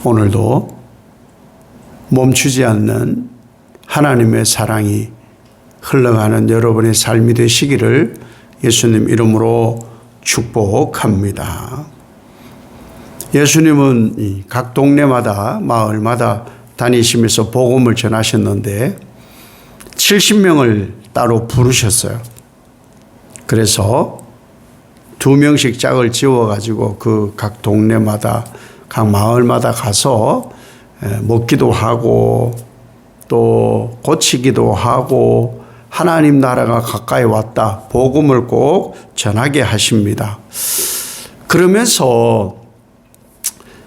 오늘도 멈추지 않는 하나님의 사랑이 흘러가는 여러분의 삶이 되시기를 예수님 이름으로 축복합니다. 예수님은 각 동네마다 마을마다 다니시면서 복음을 전하셨는데 70명을 따로 부르셨어요. 그래서 2명씩 짝을 지어가지고 그 각 동네마다 각 마을마다 가서 먹기도 하고 또 고치기도 하고 하나님 나라가 가까이 왔다 복음을 꼭 전하게 하십니다. 그러면서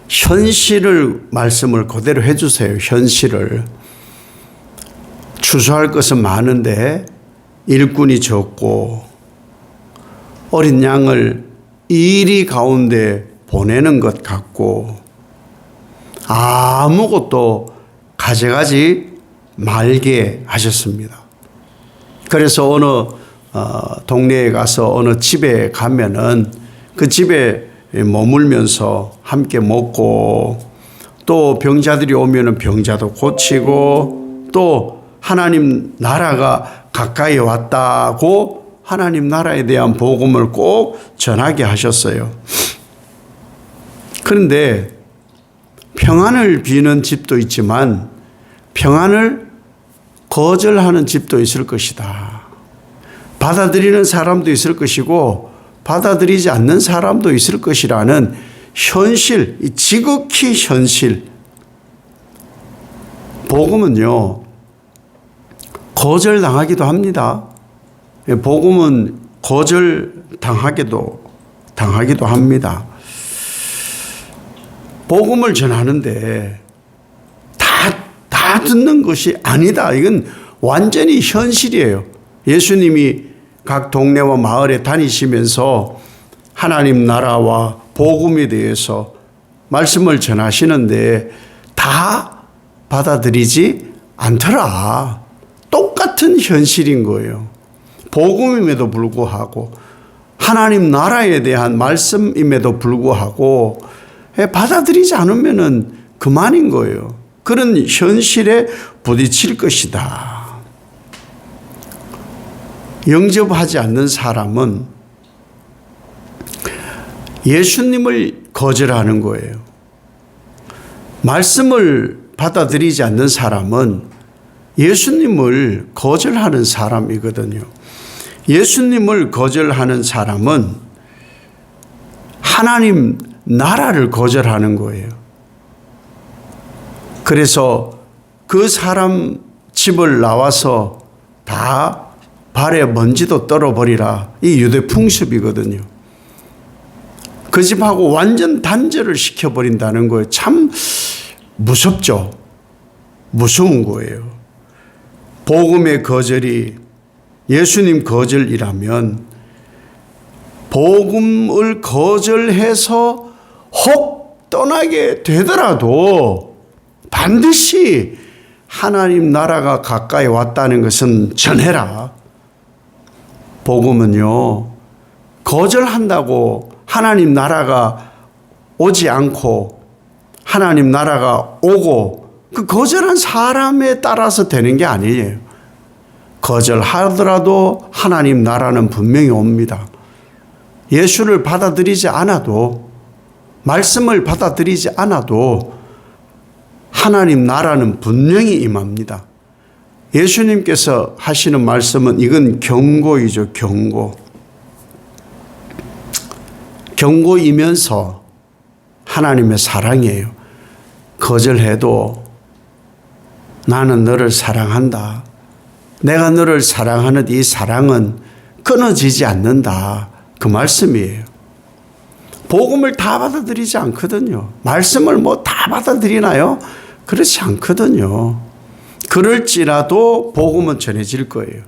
현실을 말씀을 그대로 해주세요. 현실을. 추수할 것은 많은데 일꾼이 적고 어린 양을 이리 가운데 보내는 것 같고 아무것도 가져가지 말게 하셨습니다. 그래서 어느 동네에 가서 어느 집에 가면은 그 집에 머물면서 함께 먹고 또 병자들이 오면은 병자도 고치고 또 하나님 나라가 가까이 왔다고 하나님 나라에 대한 복음을 꼭 전하게 하셨어요. 그런데 평안을 비는 집도 있지만 평안을 거절하는 집도 있을 것이다. 받아들이는 사람도 있을 것이고 받아들이지 않는 사람도 있을 것이라는 현실, 지극히 현실. 복음은요, 거절당하기도 합니다. 복음은 거절당하기도 합니다. 복음을 전하는데 다 듣는 것이 아니다. 이건 완전히 현실이에요. 예수님이 각 동네와 마을에 다니시면서 하나님 나라와 복음에 대해서 말씀을 전하시는데 다 받아들이지 않더라. 똑같은 현실인 거예요. 복음임에도 불구하고 하나님 나라에 대한 말씀임에도 불구하고 받아들이지 않으면 그만인 거예요. 그런 현실에 부딪힐 것이다. 영접하지 않는 사람은 예수님을 거절하는 거예요. 말씀을 받아들이지 않는 사람은 예수님을 거절하는 사람이거든요. 예수님을 거절하는 사람은 하나님 나라를 거절하는 거예요. 그래서 그 사람 집을 나와서 다 발에 먼지도 떨어버리라. 이 유대 풍습이거든요. 그 집하고 완전 단절을 시켜버린다는 거예요. 참 무섭죠. 무서운 거예요. 복음의 거절이 예수님 거절이라면 복음을 거절해서 혹 떠나게 되더라도 반드시 하나님 나라가 가까이 왔다는 것은 전해라. 복음은요, 거절한다고 하나님 나라가 오지 않고 하나님 나라가 오고 그 거절한 사람에 따라서 되는 게 아니에요. 거절하더라도 하나님 나라는 분명히 옵니다. 예수를 받아들이지 않아도 말씀을 받아들이지 않아도 하나님 나라는 분명히 임합니다. 예수님께서 하시는 말씀은 이건 경고이죠. 경고이면서 하나님의 사랑이에요. 거절해도 나는 너를 사랑한다. 내가 너를 사랑하는 이 사랑은 끊어지지 않는다. 그 말씀이에요. 복음을 다 받아들이지 않거든요. 말씀을 뭐 다 받아들이나요? 그렇지 않거든요. 그럴지라도 복음은 전해질 거예요.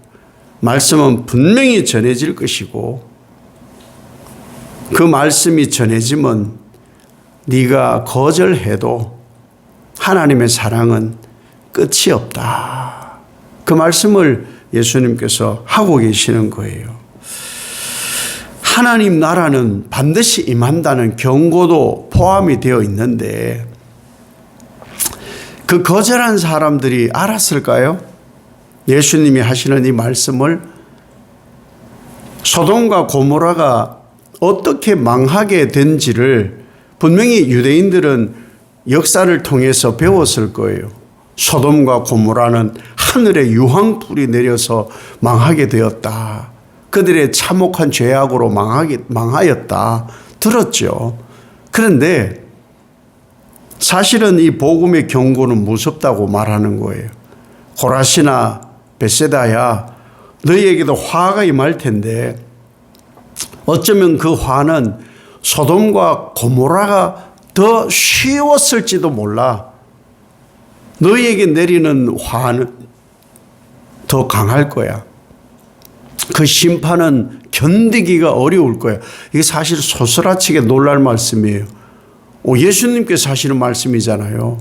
말씀은 분명히 전해질 것이고 그 말씀이 전해지면 네가 거절해도 하나님의 사랑은 끝이 없다. 그 말씀을 예수님께서 하고 계시는 거예요. 하나님 나라는 반드시 임한다는 경고도 포함이 되어 있는데 그 거절한 사람들이 알았을까요? 예수님이 하시는 이 말씀을. 소돔과 고모라가 어떻게 망하게 된지를 분명히 유대인들은 역사를 통해서 배웠을 거예요. 소돔과 고모라는 하늘의 유황불이 내려서 망하게 되었다. 그들의 참혹한 죄악으로 망하였다. 들었죠. 그런데 사실은 이 복음의 경고는 무섭다고 말하는 거예요. 고라시나 벳세다야, 너희에게도 화가 임할 텐데 어쩌면 그 화는 소돔과 고모라가 더 쉬웠을지도 몰라. 너희에게 내리는 화는 더 강할 거야. 그 심판은 견디기가 어려울 거야. 이게 사실 소스라치게 놀랄 말씀이에요. 예수님께서 하시는 말씀이잖아요.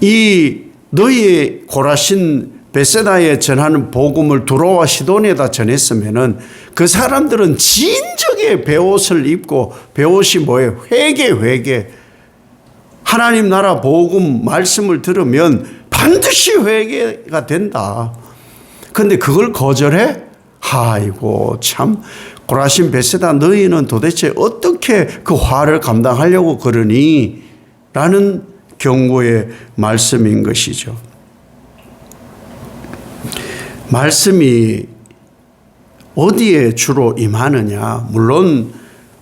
이 너희의 고라신 벳세다에 전하는 복음을 두로와 시도니에다 전했으면은 그 사람들은 진정의 베옷을 입고, 베옷이 뭐예요? 회개. 하나님 나라 복음 말씀을 들으면 반드시 회개가 된다. 그런데 그걸 거절해? 아이고 참, 고라신 벳세다 너희는 도대체 어떻게 그 화를 감당하려고 그러니? 라는 경고의 말씀인 것이죠. 말씀이 어디에 주로 임하느냐? 물론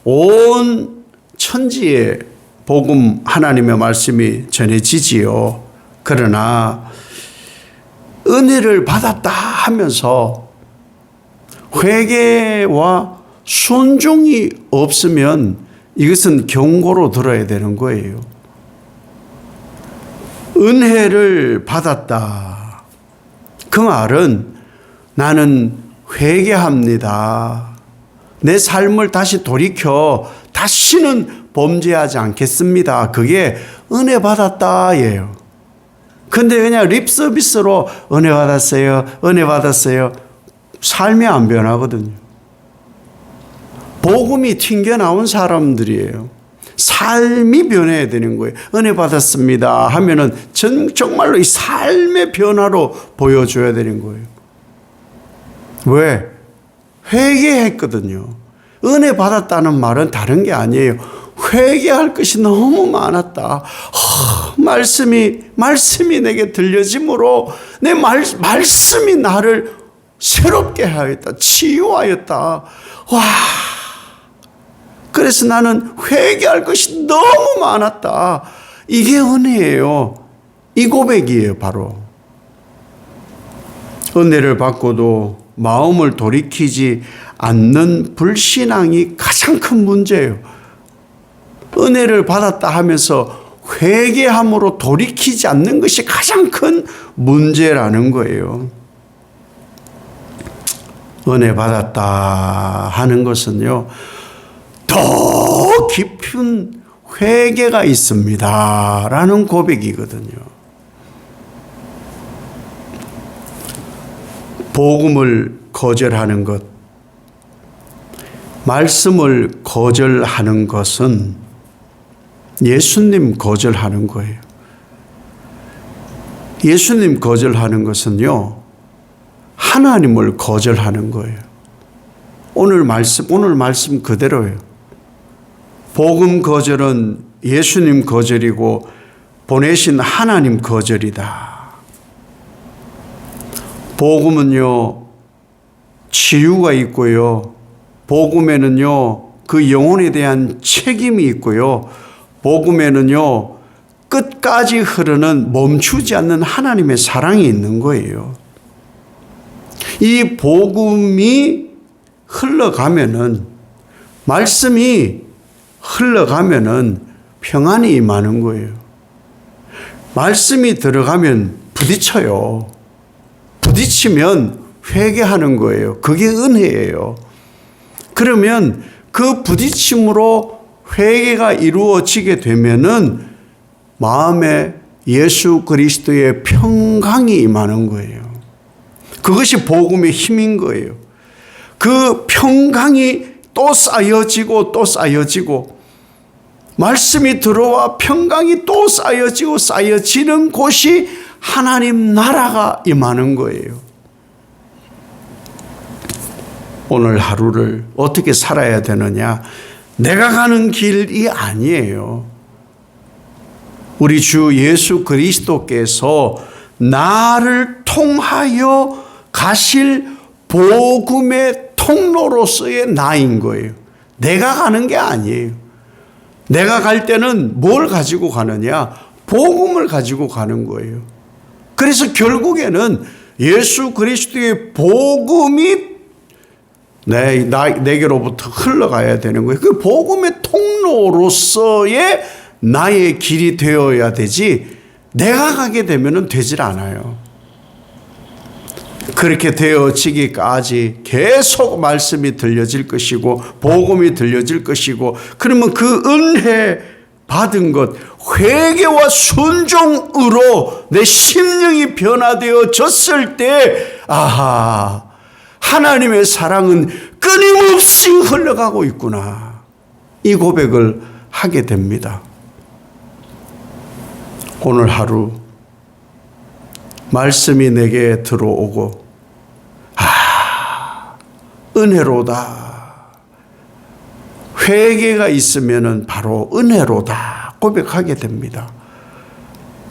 온 천지에 복음 하나님의 말씀이 전해지지요. 그러나 은혜를 받았다 하면서 회개와 순종이 없으면 이것은 경고로 들어야 되는 거예요. 은혜를 받았다. 그 말은 나는 회개합니다. 내 삶을 다시 돌이켜 다시는 범죄하지 않겠습니다. 그게 은혜 받았다예요. 근데 그냥 립 서비스로 은혜 받았어요. 삶이 안 변하거든요. 복음이 튕겨나온 사람들이에요. 삶이 변해야 되는 거예요. 은혜 받았습니다 하면은 정말로 이 삶의 변화로 보여줘야 되는 거예요. 왜? 회개했거든요. 은혜 받았다는 말은 다른 게 아니에요. 회개할 것이 너무 많았다. 말씀이 내게 들려짐으로 내 말씀이 나를 새롭게 하였다. 치유하였다. 와. 그래서 나는 회개할 것이 너무 많았다. 이게 은혜예요. 이 고백이에요, 바로. 은혜를 받고도 마음을 돌이키지 않는 불신앙이 가장 큰 문제예요. 은혜를 받았다 하면서 회개함으로 돌이키지 않는 것이 가장 큰 문제라는 거예요. 은혜 받았다 하는 것은요, 더 깊은 회개가 있습니다 라는 고백이거든요. 복음을 거절하는 것, 말씀을 거절하는 것은 예수님 거절하는 거예요. 예수님 거절하는 것은요, 하나님을 거절하는 거예요. 오늘 말씀 그대로예요. 복음 거절은 예수님 거절이고 보내신 하나님 거절이다. 복음은요, 치유가 있고요. 복음에는요, 그 영혼에 대한 책임이 있고요. 복음에는요, 끝까지 흐르는 멈추지 않는 하나님의 사랑이 있는 거예요. 이 복음이 흘러가면은, 말씀이 흘러가면은 평안이 임하는 거예요. 말씀이 들어가면 부딪혀요. 부딪히면 회개하는 거예요. 그게 은혜예요. 그러면 그 부딪힘으로 회개가 이루어지게 되면은 마음에 예수 그리스도의 평강이 임하는 거예요. 그것이 복음의 힘인 거예요. 그 평강이 또 쌓여지고 또 쌓여지고, 말씀이 들어와 평강이 또 쌓여지고 쌓여지는 곳이 하나님 나라가 임하는 거예요. 오늘 하루를 어떻게 살아야 되느냐? 내가 가는 길이 아니에요. 우리 주 예수 그리스도께서 나를 통하여 가실 복음의 통로로서의 나인 거예요. 내가 가는 게 아니에요. 내가 갈 때는 뭘 가지고 가느냐? 복음을 가지고 가는 거예요. 그래서 결국에는 예수 그리스도의 복음이 내게로부터 흘러가야 되는 거예요. 그 복음의 통로로서의 나의 길이 되어야 되지, 내가 가게 되면 되질 않아요. 그렇게 되어지기까지 계속 말씀이 들려질 것이고 복음이 들려질 것이고, 그러면 그 은혜 받은 것, 회개와 순종으로 내 심령이 변화되어졌을 때, 아하, 하나님의 사랑은 끊임없이 흘러가고 있구나, 이 고백을 하게 됩니다. 오늘 하루 말씀이 내게 들어오고, 은혜로다, 회개가 있으면 바로 은혜로다 고백하게 됩니다.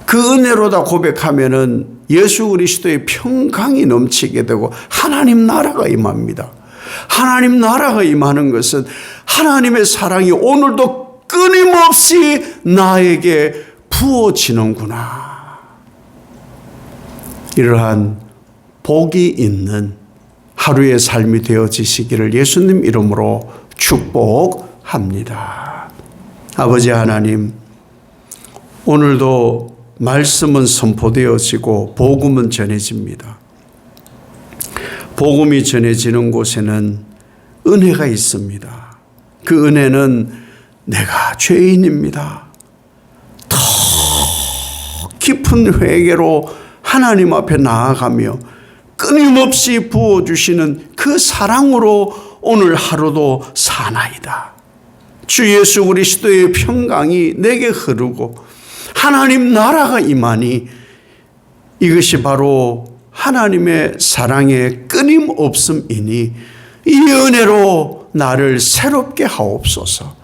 그 은혜로다 고백하면은 예수 그리스도의 평강이 넘치게 되고 하나님 나라가 임합니다. 하나님 나라가 임하는 것은 하나님의 사랑이 오늘도 끊임없이 나에게 부어지는구나, 이러한 복이 있는 하루의 삶이 되어지시기를 예수님 이름으로 축복합니다. 아버지 하나님, 오늘도 말씀은 선포되어지고 복음은 전해집니다. 복음이 전해지는 곳에는 은혜가 있습니다. 그 은혜는 내가 죄인입니다, 더 깊은 회개로 하나님 앞에 나아가며 끊임없이 부어주시는 그 사랑으로 오늘 하루도 사나이다. 주 예수 그리스도의 평강이 내게 흐르고 하나님 나라가 임하니 이것이 바로 하나님의 사랑의 끊임없음이니 이 은혜로 나를 새롭게 하옵소서.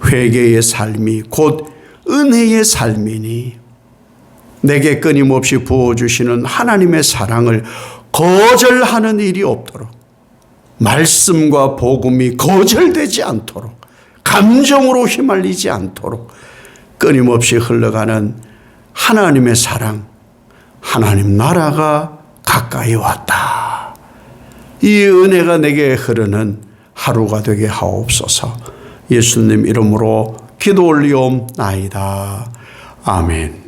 회개의 삶이 곧 은혜의 삶이니 내게 끊임없이 부어주시는 하나님의 사랑을 거절하는 일이 없도록, 말씀과 복음이 거절되지 않도록, 감정으로 휘말리지 않도록 끊임없이 흘러가는 하나님의 사랑, 하나님 나라가 가까이 왔다, 이 은혜가 내게 흐르는 하루가 되게 하옵소서. 예수님 이름으로 기도 올리옵나이다. 아멘.